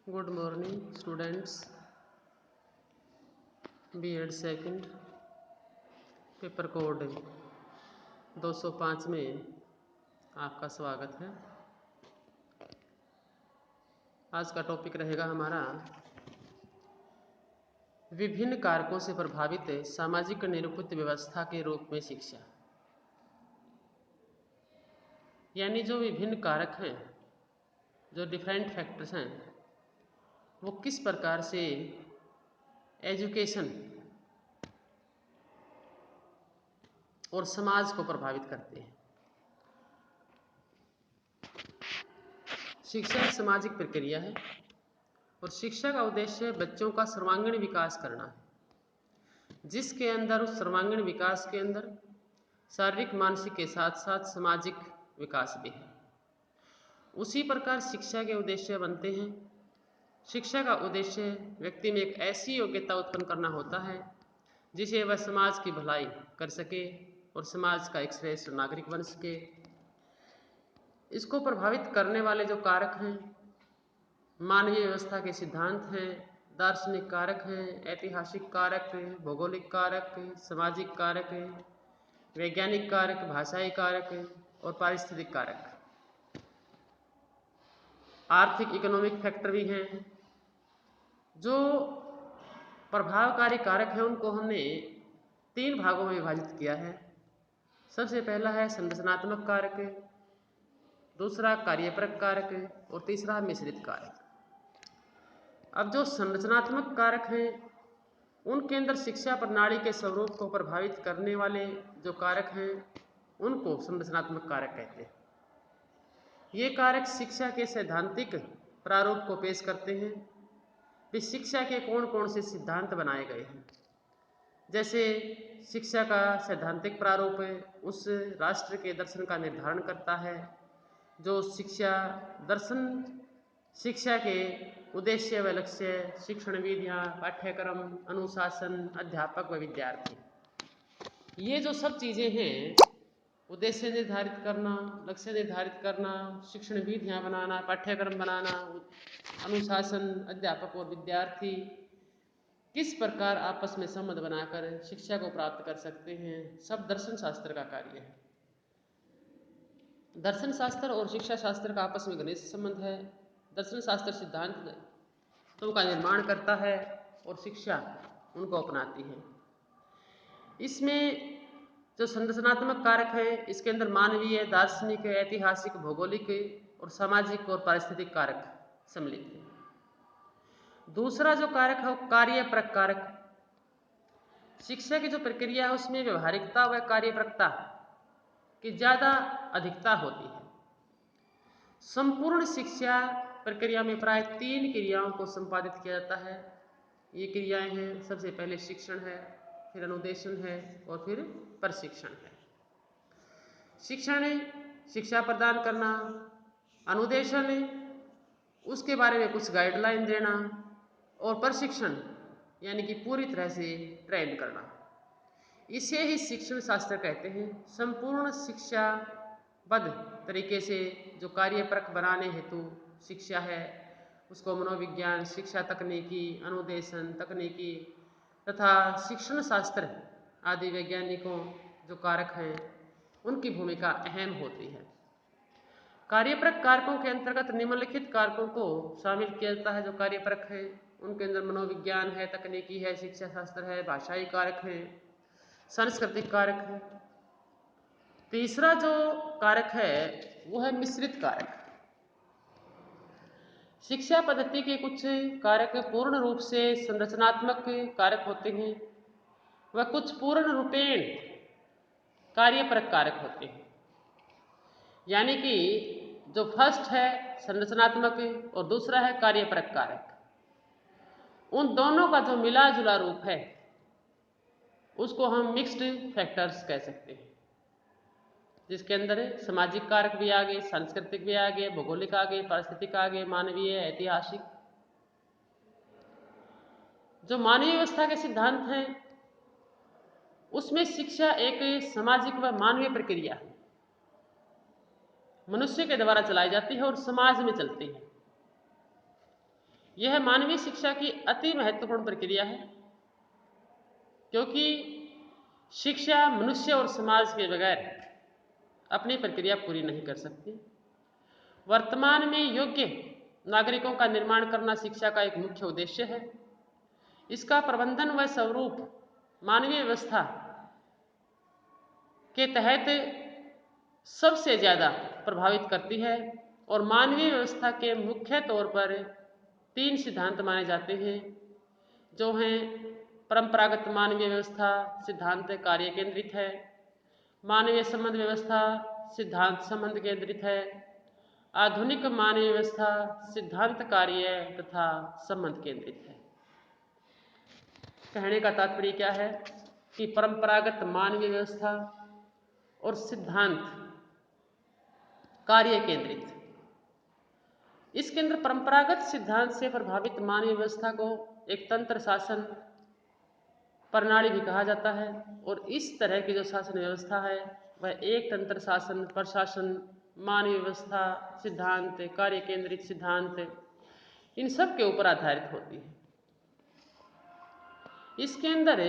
Good morning students. B Ed second paper code 205 में आपका स्वागत है। आज का टॉपिक रहेगा हमारा विभिन्न कारकों से प्रभावित सामाजिक निरूपित व्यवस्था के रूप में शिक्षा। यानी जो विभिन्न कारक हैं, जो डिफरेंट फैक्टर्स हैं, वो किस प्रकार से एजुकेशन और समाज को प्रभावित करते हैं। शिक्षा एक सामाजिक प्रक्रिया है और शिक्षा का उद्देश्य बच्चों का सर्वांगीण विकास करना है, जिसके अंदर उस सर्वांगीण विकास के अंदर शारीरिक मानसिक के साथ साथ सामाजिक विकास भी है। उसी प्रकार शिक्षा के उद्देश्य बनते हैं। शिक्षा का उद्देश्य व्यक्ति में एक ऐसी योग्यता उत्पन्न करना होता है जिसे वह समाज की भलाई कर सके और समाज का एक श्रेष्ठ नागरिक बन सके। इसको प्रभावित करने वाले जो कारक हैं, मानवीय व्यवस्था के सिद्धांत हैं, दार्शनिक कारक हैं, ऐतिहासिक कारक हैं, भौगोलिक कारक हैं, सामाजिक कारक हैं, वैज्ञानिक कारक, भाषाई कारक हैं और पारिस्थितिक कारक। आर्थिक इकोनॉमिक फैक्टर भी हैं। जो प्रभावकारी कारक है उनको हमने 3 भागों में विभाजित किया है। सबसे पहला है संरचनात्मक कारक, दूसरा कार्यपरक कारक और तीसरा मिश्रित कारक। अब जो संरचनात्मक कारक हैं उनके अंदर शिक्षा प्रणाली के स्वरूप को प्रभावित करने वाले जो कारक हैं उनको संरचनात्मक कारक कहते हैं। ये कारक शिक्षा के सैद्धांतिक प्रारूप को पेश करते हैं कि शिक्षा के कौन कौन से सिद्धांत बनाए गए हैं। जैसे शिक्षा का सैद्धांतिक प्रारूप उस राष्ट्र के दर्शन का निर्धारण करता है। जो शिक्षा दर्शन शिक्षा के उद्देश्य व लक्ष्य, शिक्षण विधियाँ, पाठ्यक्रम, अनुशासन, अध्यापक व विद्यार्थी, ये जो सब चीज़ें हैं, उद्देश्य निर्धारित करना, लक्ष्य निर्धारित करना, शिक्षण विधियाँ बनाना, पाठ्यक्रम बनाना, अनुशासन, अध्यापक और विद्यार्थी किस प्रकार आपस में संबंध बनाकर शिक्षा को प्राप्त कर सकते हैं, सब दर्शन शास्त्र का कार्य है। दर्शन शास्त्र और शिक्षा शास्त्र का आपस में घनिष्ठ संबंध है। दर्शन शास्त्र सिद्धांतों का निर्माण करता है और शिक्षा उनको अपनाती है। इसमें जो संरचनात्मक कारक है, इसके अंदर मानवीय, दार्शनिक, ऐतिहासिक, भौगोलिक और सामाजिक और पारिस्थितिक कारक सम्मिलित हैं। दूसरा जो कारक है वो कार्यपरक कारक। शिक्षा की जो प्रक्रिया है उसमें व्यवहारिकता व कार्यपरकता की ज़्यादा अधिकता होती है। संपूर्ण शिक्षा प्रक्रिया में प्राय 3 क्रियाओं को संपादित किया जाता है। ये क्रियाएं हैं, सबसे पहले शिक्षण है, फिर अनुदेशन है और फिर प्रशिक्षण है। शिक्षण शिक्षा प्रदान करना, अनुदेशन उसके बारे में कुछ गाइडलाइन देना और प्रशिक्षण यानी कि पूरी तरह से ट्रेन करना। इसे ही शिक्षण शास्त्र कहते हैं। संपूर्ण शिक्षाबद्ध तरीके से जो कार्यपरक बनाने हेतु शिक्षा है उसको मनोविज्ञान, शिक्षा तकनीकी, अनुदेशन तकनीकी तथा शिक्षण शास्त्र आदि वैज्ञानिकों जो कारक हैं उनकी भूमिका अहम होती है। कार्यपरक कारकों के अंतर्गत निम्नलिखित कारकों को शामिल किया जाता है। जो कार्यपरक है उनके अंदर मनोविज्ञान है, तकनीकी है, शिक्षा शास्त्र है, भाषाई कारक है, सांस्कृतिक कारक है। तीसरा जो कारक है वो है मिश्रित कारक। शिक्षा पद्धति के कुछ कारक पूर्ण रूप से संरचनात्मक कारक होते हैं व कुछ पूर्ण रूपेण कार्यपरक कारक होते हैं। यानी कि जो फर्स्ट है संरचनात्मक और दूसरा है कार्यपरक कारक, उन दोनों का जो मिला जुला रूप है उसको हम मिक्स्ड फैक्टर्स कह सकते हैं, जिसके अंदर सामाजिक कारक भी आ गए, सांस्कृतिक भी आ गए, भौगोलिक आ गए, पारिस्थितिक आ गए, मानवीय, ऐतिहासिक। जो मानवीय व्यवस्था के सिद्धांत हैं उसमें शिक्षा एक सामाजिक व मानवीय प्रक्रिया मनुष्य के द्वारा चलाई जाती है और समाज में चलती है। यह मानवीय शिक्षा की अति महत्वपूर्ण प्रक्रिया है, क्योंकि शिक्षा मनुष्य और समाज के बगैर अपनी प्रक्रिया पूरी नहीं कर सकती। वर्तमान में योग्य नागरिकों का निर्माण करना शिक्षा का एक मुख्य उद्देश्य है। इसका प्रबंधन व स्वरूप मानवीय व्यवस्था के तहत सबसे ज़्यादा प्रभावित करती है और मानवीय व्यवस्था के मुख्य तौर पर 3 सिद्धांत माने जाते हैं, जो हैं परंपरागत मानवीय व्यवस्था सिद्धांत कार्य केंद्रित है, मानवीय संबंध व्यवस्था सिद्धांत संबंध केंद्रित है, आधुनिक मानवीय व्यवस्था सिद्धांत कार्य तथा संबंध केंद्रित है। कहने का तात्पर्य क्या है कि परंपरागत मानवीय व्यवस्था और सिद्धांत कार्य केंद्रित, इसके अंदर परंपरागत सिद्धांत से प्रभावित मानवीय व्यवस्था को एक तंत्र शासन प्रणाली भी कहा जाता है, और इस तरह की जो शासन व्यवस्था है वह एक तंत्र शासन प्रशासन मानवीय व्यवस्था सिद्धांत कार्य केंद्रित सिद्धांत इन सब के ऊपर आधारित होती है। इसके अंदर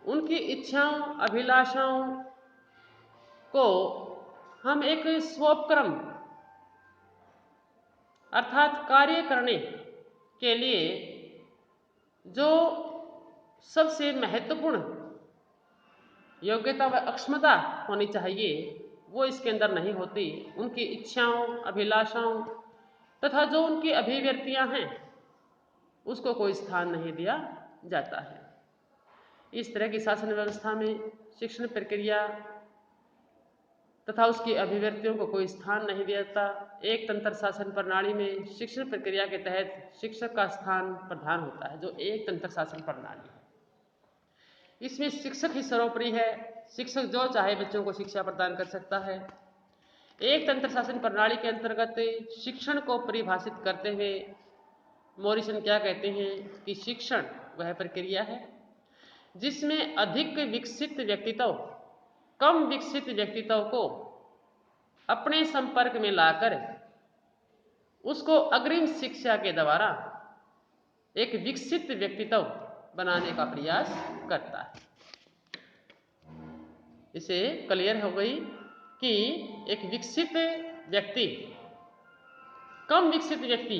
उनकी इच्छाओं अभिलाषाओं को हम एक स्वोपक्रम अर्थात कार्य करने के लिए जो सबसे महत्वपूर्ण योग्यता व अक्षमता होनी चाहिए वो इसके अंदर नहीं होती। उनकी इच्छाओं अभिलाषाओं तथा जो उनकी अभिव्यक्तियां हैं उसको कोई स्थान नहीं दिया जाता है। इस तरह की शासन व्यवस्था में शिक्षण प्रक्रिया तथा उसकी अभिव्यक्तियों को कोई स्थान नहीं दिया जाता। एक तंत्र शासन प्रणाली में शिक्षण प्रक्रिया के तहत शिक्षक का स्थान प्रधान होता है, जो एक तंत्र शासन प्रणाली है। इसमें शिक्षक ही सर्वोपरि है। शिक्षक जो चाहे बच्चों को शिक्षा प्रदान कर सकता है। एक तंत्र शासन प्रणाली के अंतर्गत शिक्षण को परिभाषित करते हुए मॉरिसन क्या कहते हैं कि शिक्षण वह प्रक्रिया है जिसमें अधिक विकसित व्यक्तित्व कम विकसित व्यक्तित्व को अपने संपर्क में लाकर उसको अग्रिम शिक्षा के द्वारा एक विकसित व्यक्तित्व बनाने का प्रयास करता है। इसे क्लियर हो गई कि एक विकसित व्यक्ति कम विकसित व्यक्ति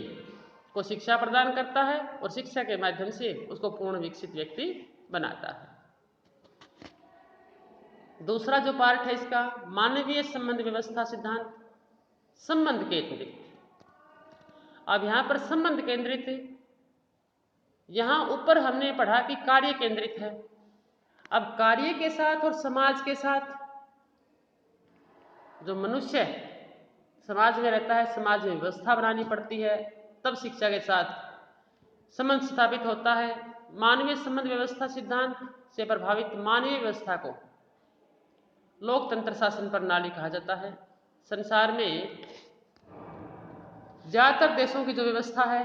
को शिक्षा प्रदान करता है और शिक्षा के माध्यम से उसको पूर्ण विकसित व्यक्ति बनाता है। दूसरा जो पार्ट है इसका मानवीय संबंध व्यवस्था सिद्धांत संबंध केंद्रित। अब यहाँ पर संबंध केंद्रित, यहाँ ऊपर हमने पढ़ा कि कार्य केंद्रित है। अब कार्य के साथ और समाज के साथ जो मनुष्य समाज में रहता है, समाज में व्यवस्था बनानी पड़ती है, तब शिक्षा के साथ संबंध स्थापित होता है। मानवीय संबंध व्यवस्था सिद्धांत से प्रभावित मानवीय व्यवस्था को लोकतंत्र शासन प्रणाली कहा जाता है। संसार में ज्यादातर देशों की जो व्यवस्था है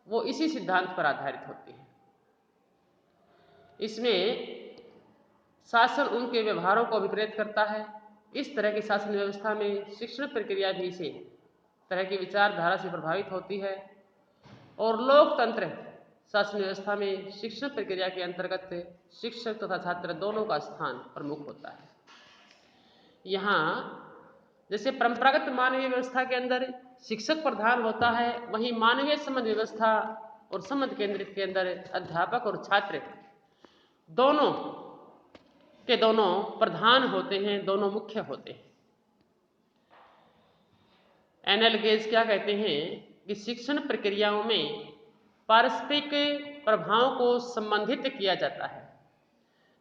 वो इसी सिद्धांत पर आधारित होती है। इसमें शासन उनके व्यवहारों को विपरीत करता है। इस तरह की शासन व्यवस्था में शिक्षण प्रक्रिया भी इसी तरह की विचारधारा से प्रभावित होती है और लोकतंत्र शासन व्यवस्था में शिक्षण प्रक्रिया के अंतर्गत शिक्षक तथा छात्र दोनों का स्थान प्रमुख होता है। यहाँ जैसे परंपरागत मानवीय व्यवस्था के अंदर शिक्षक प्रधान होता है, वहीं मानवीय संबंध व्यवस्था और संबंध केंद्रित के अंदर अध्यापक और छात्र दोनों के दोनों प्रधान होते हैं, दोनों मुख्य होते हैं। एनएल गेज क्या कहते हैं कि शिक्षण प्रक्रियाओं में पारस्परिक प्रभावों को संबंधित किया जाता है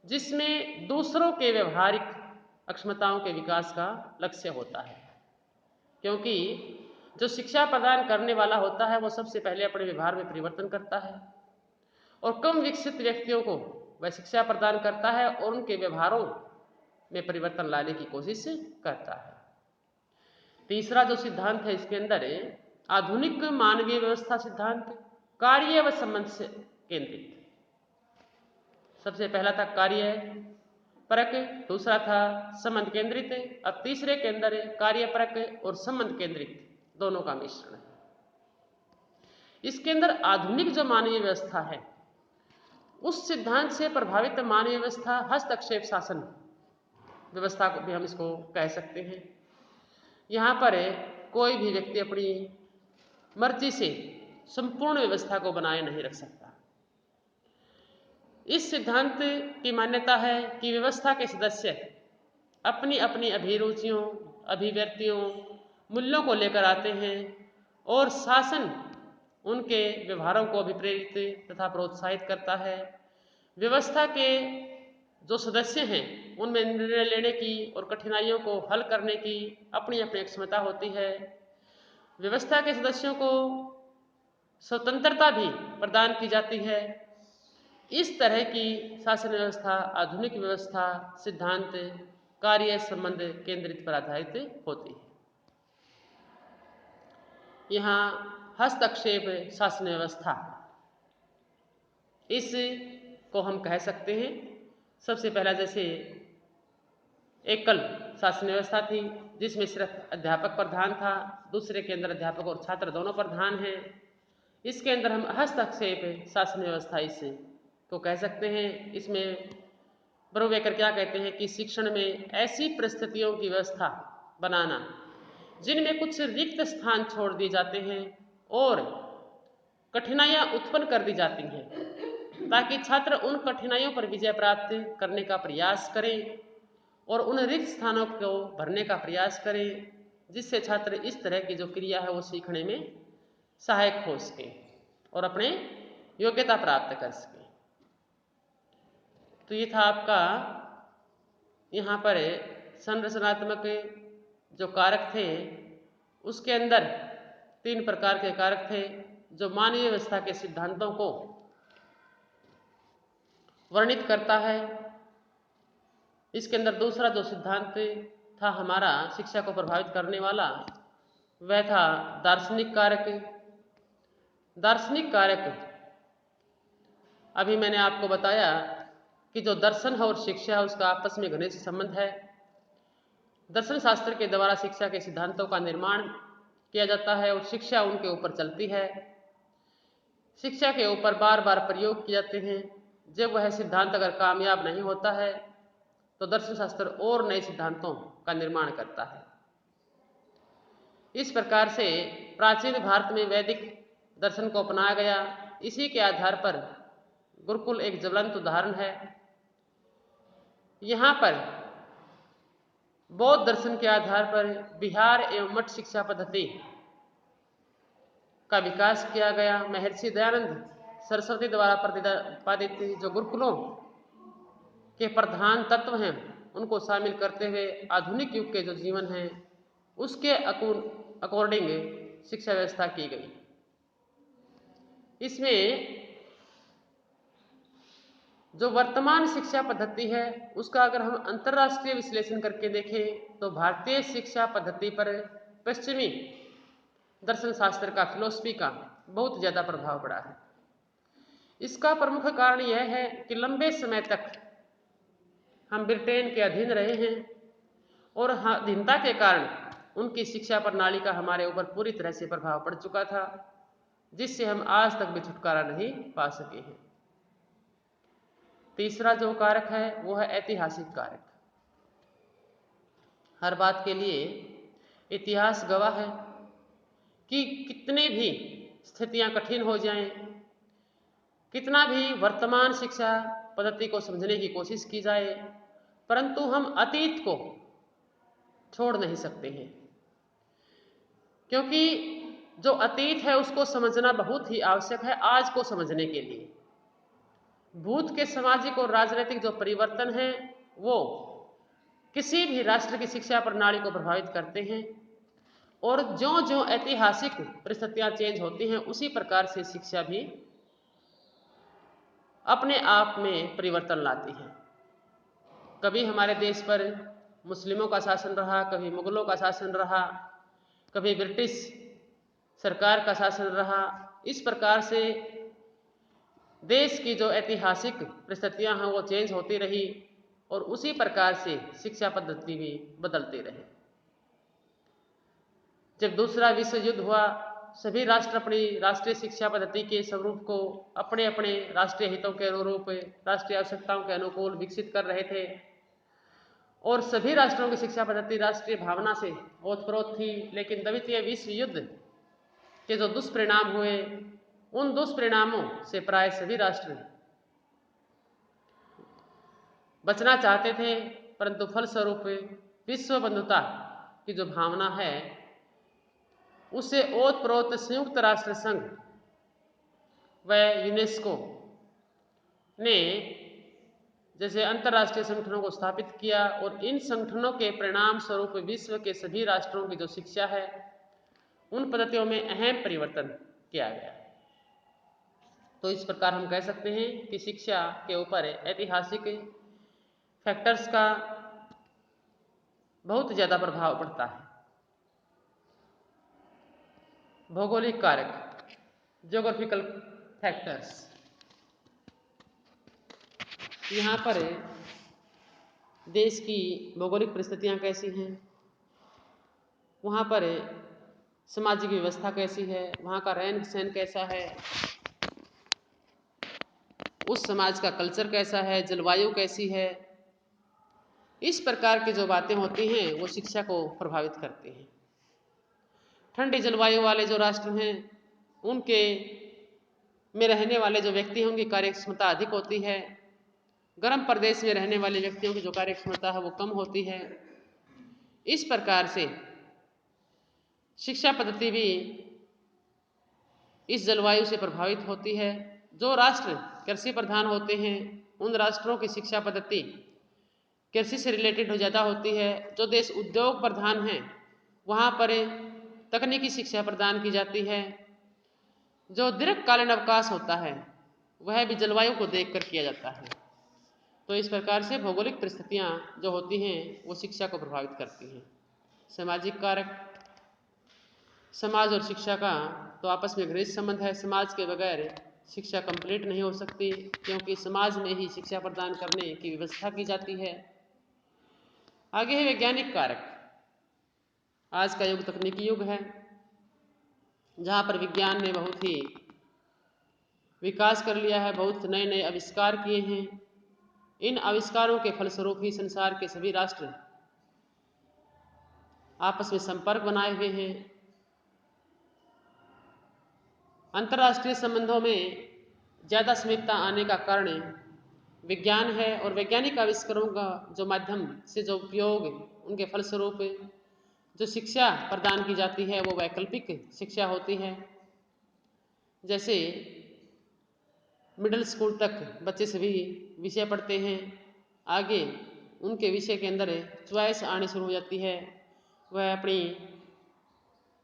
जिसमें दूसरों के व्यवहारिक अक्षमताओं के विकास का लक्ष्य होता है, क्योंकि जो शिक्षा प्रदान करने वाला होता है वो सबसे पहले अपने व्यवहार में परिवर्तन करता है और कम विकसित व्यक्तियों को वह शिक्षा प्रदान करता है और उनके व्यवहारों में परिवर्तन लाने की कोशिश करता है। तीसरा जो सिद्धांत है इसके अंदर आधुनिक मानवीय व्यवस्था सिद्धांत कार्य व संबंध से केंद्रित। सबसे पहला था कार्य परक, दूसरा था संबंध केंद्रित, अब तीसरे के अंदर कार्य परक और संबंध केंद्रित दोनों का मिश्रण है। इसके अंदर आधुनिक जो मानवीय व्यवस्था है उस सिद्धांत से प्रभावित मानवीय व्यवस्था हस्तक्षेप शासन व्यवस्था को भी हम इसको कह सकते हैं। यहाँ पर कोई भी व्यक्ति अपनी मर्जी से संपूर्ण व्यवस्था को बनाए नहीं रख सकता। इस सिद्धांत की मान्यता है कि व्यवस्था के सदस्य अपनी अपनी अभिरुचियों, अभिव्यक्तियों, मूल्यों को लेकर आते हैं और शासन उनके व्यवहारों को अभिप्रेरित तथा प्रोत्साहित करता है। व्यवस्था के जो सदस्य हैं उनमें निर्णय लेने की और कठिनाइयों को हल करने की अपनी अपनी क्षमता होती है। व्यवस्था के सदस्यों को स्वतंत्रता भी प्रदान की जाती है। इस तरह की शासन व्यवस्था आधुनिक व्यवस्था सिद्धांत कार्य संबंध केंद्रित पर आधारित होती है। यहाँ हस्तक्षेप शासन व्यवस्था इसको हम कह सकते हैं। सबसे पहला जैसे एकल शासन व्यवस्था थी जिसमें सिर्फ अध्यापक प्रधान था, दूसरे के अंदर अध्यापक और छात्र दोनों प्रधान हैं। इसके अंदर हम हस्तक्षेप शासन व्यवस्था इसे को कह सकते हैं। इसमें ब्रूवेकर क्या कहते हैं कि शिक्षण में ऐसी परिस्थितियों की व्यवस्था बनाना जिनमें कुछ रिक्त स्थान छोड़ दिए जाते हैं और कठिनाइयां उत्पन्न कर दी जाती हैं ताकि छात्र उन कठिनाइयों पर विजय प्राप्त करने का प्रयास करें और उन रिक्त स्थानों को भरने का प्रयास करें जिससे छात्र इस तरह की जो क्रिया है वो सीखने में सहायक हो सके और अपने योग्यता प्राप्त कर सके। तो ये था आपका यहाँ पर संरचनात्मक जो कारक थे उसके अंदर 3 प्रकार के कारक थे जो मानवीय व्यवस्था के सिद्धांतों को वर्णित करता है। इसके अंदर दूसरा जो सिद्धांत था हमारा शिक्षा को प्रभावित करने वाला वह था दार्शनिक कारक। दार्शनिक कारक अभी मैंने आपको बताया कि जो दर्शन है और शिक्षा है उसका आपस में घनिष्ठ संबंध है। दर्शन शास्त्र के द्वारा शिक्षा के सिद्धांतों का निर्माण किया जाता है और शिक्षा उनके ऊपर चलती है। शिक्षा के ऊपर बार बार प्रयोग किए जाते हैं। जब वह सिद्धांत अगर कामयाब नहीं होता है तो दर्शन शास्त्र और नए सिद्धांतों का निर्माण करता है। इस प्रकार से प्राचीन भारत में वैदिक दर्शन को अपनाया गया। इसी के आधार पर गुरुकुल एक ज्वलंत उदाहरण है। यहाँ पर बौद्ध दर्शन के आधार पर बिहार एवं मठ शिक्षा पद्धति का विकास किया गया। महर्षि दयानंद सरस्वती द्वारा प्रतिपादित जो गुरुकुलों के प्रधान तत्व हैं उनको शामिल करते हुए आधुनिक युग के जो जीवन है उसके अकॉर्डिंग शिक्षा व्यवस्था की गई। इसमें जो वर्तमान शिक्षा पद्धति है उसका अगर हम अंतर्राष्ट्रीय विश्लेषण करके देखें तो भारतीय शिक्षा पद्धति पर पश्चिमी दर्शन शास्त्र का फिलॉसफी का बहुत ज़्यादा प्रभाव पड़ा है। इसका प्रमुख कारण यह है कि लंबे समय तक हम ब्रिटेन के अधीन रहे हैं और अधीनता के कारण उनकी शिक्षा प्रणाली का हमारे ऊपर पूरी तरह से प्रभाव पड़ चुका था जिससे हम आज तक भी छुटकारा नहीं पा सके हैं। तीसरा जो कारक है वो है ऐतिहासिक कारक। हर बात के लिए इतिहास गवाह है कि कितने भी स्थितियां कठिन हो जाएं, कितना भी वर्तमान शिक्षा पद्धति को समझने की कोशिश की जाए, परंतु हम अतीत को छोड़ नहीं सकते हैं क्योंकि जो अतीत है उसको समझना बहुत ही आवश्यक है आज को समझने के लिए। भूत के सामाजिक और राजनीतिक जो परिवर्तन हैं वो किसी भी राष्ट्र की शिक्षा प्रणाली को प्रभावित करते हैं और जो ऐतिहासिक परिस्थितियां चेंज होती हैं उसी प्रकार से शिक्षा भी अपने आप में परिवर्तन लाती है। कभी हमारे देश पर मुस्लिमों का शासन रहा, कभी मुगलों का शासन रहा, कभी ब्रिटिश सरकार का शासन रहा। इस प्रकार से देश की जो ऐतिहासिक परिस्थितियां हैं वो चेंज होती रही और उसी प्रकार से शिक्षा पद्धति भी बदलती रही। जब दूसरा विश्व युद्ध हुआ सभी राष्ट्र अपनी राष्ट्रीय शिक्षा पद्धति के स्वरूप को अपने अपने राष्ट्रीय हितों के अनुरूप, राष्ट्रीय आवश्यकताओं के अनुकूल विकसित कर रहे थे और सभी राष्ट्रों की शिक्षा पद्धति राष्ट्रीय भावना से ओतप्रोत थी। लेकिन द्वितीय विश्व युद्ध के जो दुष्परिणाम हुए, उन दुष्परिणामों से प्राय सभी राष्ट्र बचना चाहते थे, परंतु फलस्वरूप विश्व बंधुता की जो भावना है उसे ओतप्रोत संयुक्त राष्ट्र संघ व यूनेस्को ने जैसे अंतर्राष्ट्रीय संगठनों को स्थापित किया और इन संगठनों के परिणाम स्वरूप विश्व के सभी राष्ट्रों की जो शिक्षा है उन पद्धतियों में अहम परिवर्तन किया गया। तो इस प्रकार हम कह सकते हैं कि शिक्षा के ऊपर ऐतिहासिक फैक्टर्स का बहुत ज़्यादा प्रभाव पड़ता है। भौगोलिक कारक, ज्योग्राफिकल फैक्टर्स, यहाँ पर देश की भौगोलिक परिस्थितियाँ कैसी हैं, वहाँ पर सामाजिक व्यवस्था कैसी है, वहाँ का रहन सहन कैसा है, उस समाज का कल्चर कैसा है, जलवायु कैसी है, इस प्रकार की जो बातें होती हैं वो शिक्षा को प्रभावित करती हैं। ठंडी जलवायु वाले जो राष्ट्र हैं उनके में रहने वाले जो व्यक्ति हैं उनकी कार्य क्षमता अधिक होती है। गर्म प्रदेश में रहने वाले व्यक्तियों की जो कार्य क्षमता है वो कम होती है। इस प्रकार से शिक्षा पद्धति भी इस जलवायु से प्रभावित होती है। जो राष्ट्र कृषि प्रधान होते हैं उन राष्ट्रों की शिक्षा पद्धति कृषि से रिलेटेड ज़्यादा होती है। जो देश उद्योग प्रधान हैं वहाँ पर तकनीकी शिक्षा प्रदान की जाती है। जो दीर्घकालीन अवकाश होता है वह भी जलवायु को देखकर किया जाता है। तो इस प्रकार से भौगोलिक परिस्थितियाँ जो होती हैं वो शिक्षा को प्रभावित करती हैं। सामाजिक कारक, समाज और शिक्षा का तो आपस में घनिष्ठ संबंध है। समाज के बगैर शिक्षा कंप्लीट नहीं हो सकती, क्योंकि समाज में ही शिक्षा प्रदान करने की व्यवस्था की जाती है। आगे है वैज्ञानिक कारक। आज का युग तकनीकी युग है, जहाँ पर विज्ञान ने बहुत ही विकास कर लिया है, बहुत नए नए आविष्कार किए हैं। इन आविष्कारों के फलस्वरूप ही संसार के सभी राष्ट्र आपस में संपर्क बनाए हुए हैं। अंतर्राष्ट्रीय संबंधों में ज़्यादा समीपता आने का कारण विज्ञान है और वैज्ञानिक आविष्कारों का जो माध्यम से जो उपयोग, उनके फलस्वरूप जो शिक्षा प्रदान की जाती है वो वैकल्पिक शिक्षा होती है। जैसे मिडिल स्कूल तक बच्चे सभी विषय पढ़ते हैं, आगे उनके विषय के अंदर चॉइस आनी शुरू हो जाती है, वह अपनी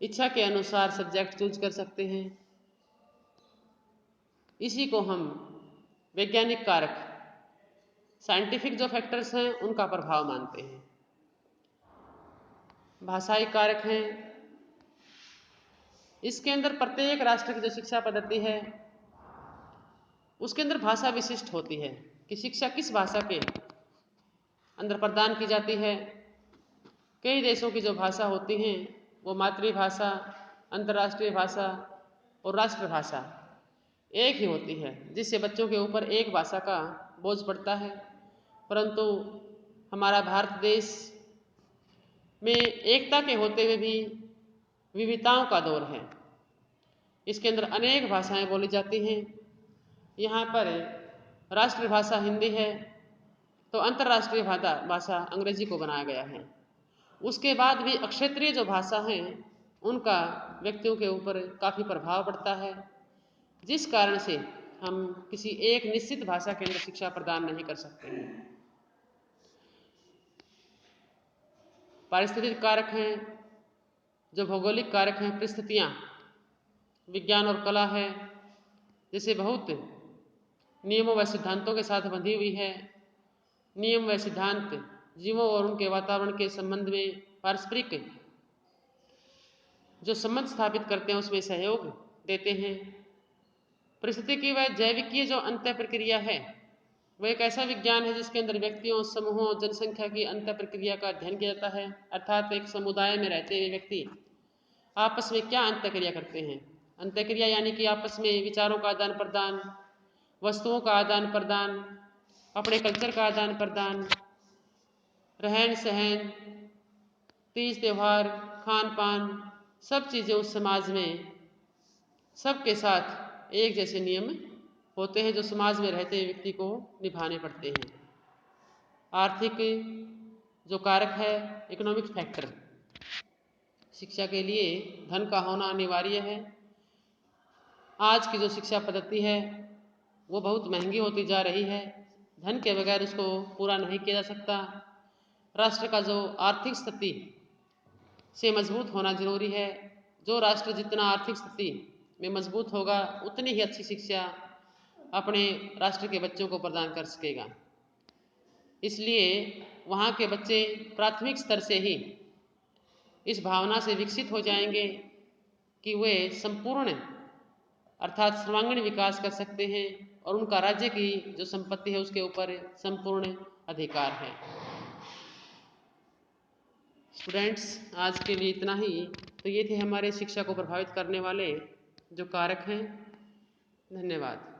इच्छा के अनुसार सब्जेक्ट चूज कर सकते हैं। इसी को हम वैज्ञानिक कारक, साइंटिफिक जो फैक्टर्स हैं उनका प्रभाव मानते हैं। भाषाई कारक हैं, इसके अंदर प्रत्येक राष्ट्र की जो शिक्षा पद्धति है उसके अंदर भाषा विशिष्ट होती है कि शिक्षा किस भाषा के अंदर प्रदान की जाती है। कई देशों की जो भाषा होती हैं वो मातृभाषा, अंतर्राष्ट्रीय भाषा और राष्ट्रभाषा एक ही होती है, जिससे बच्चों के ऊपर एक भाषा का बोझ पड़ता है। परंतु हमारा भारत देश में एकता के होते हुए भी विविधताओं का दौर है। इसके अंदर अनेक भाषाएं बोली जाती हैं। यहाँ पर राष्ट्रभाषा हिंदी है तो अंतर्राष्ट्रीय भाषा अंग्रेजी को बनाया गया है। उसके बाद भी क्षेत्रीय जो भाषा हैं उनका व्यक्तियों के ऊपर काफ़ी प्रभाव पड़ता है, जिस कारण से हम किसी एक निश्चित भाषा के अंदर शिक्षा प्रदान नहीं कर सकते हैं। पारिस्थितिक कारक हैं, जो भौगोलिक कारक हैं, परिस्थितियाँ, विज्ञान और कला है, जैसे बहुत नियमों व सिद्धांतों के साथ बंधी हुई है। नियम व सिद्धांत जीवों और उनके वातावरण के संबंध में पारस्परिक जो संबंध स्थापित करते हैं उसमें सहयोग देते हैं। परिस्थितिकी व जैविकीय जो अंतः प्रक्रिया है वह एक ऐसा विज्ञान है जिसके अंदर व्यक्तियों, समूहों, जनसंख्या की अंतः प्रक्रिया का अध्ययन किया जाता है। अर्थात एक समुदाय में रहते हुए व्यक्ति आपस में क्या अंतःक्रिया करते हैं। अंतःक्रिया यानी कि आपस में विचारों का आदान प्रदान, वस्तुओं का आदान प्रदान, अपने कल्चर का आदान प्रदान, रहन सहन, तीज त्योहार, खान पान, सब चीज़ें उस समाज में सबके साथ एक जैसे नियम होते हैं जो समाज में रहते हुए व्यक्ति को निभाने पड़ते हैं। आर्थिक जो कारक है, इकोनॉमिक फैक्टर, शिक्षा के लिए धन का होना अनिवार्य है। आज की जो शिक्षा पद्धति है वो बहुत महंगी होती जा रही है, धन के बगैर उसको पूरा नहीं किया जा सकता। राष्ट्र का जो आर्थिक स्थिति से मजबूत होना जरूरी है। जो राष्ट्र जितना आर्थिक स्थिति में मजबूत होगा उतनी ही अच्छी शिक्षा अपने राष्ट्र के बच्चों को प्रदान कर सकेगा। इसलिए वहाँ के बच्चे प्राथमिक स्तर से ही इस भावना से विकसित हो जाएंगे कि वे संपूर्ण अर्थात सर्वांगीण विकास कर सकते हैं और उनका राज्य की जो संपत्ति है उसके ऊपर संपूर्ण अधिकार है। स्टूडेंट्स, आज के लिए इतना ही। तो ये थे हमारे शिक्षा को प्रभावित करने वाले जो कारक हैं। धन्यवाद।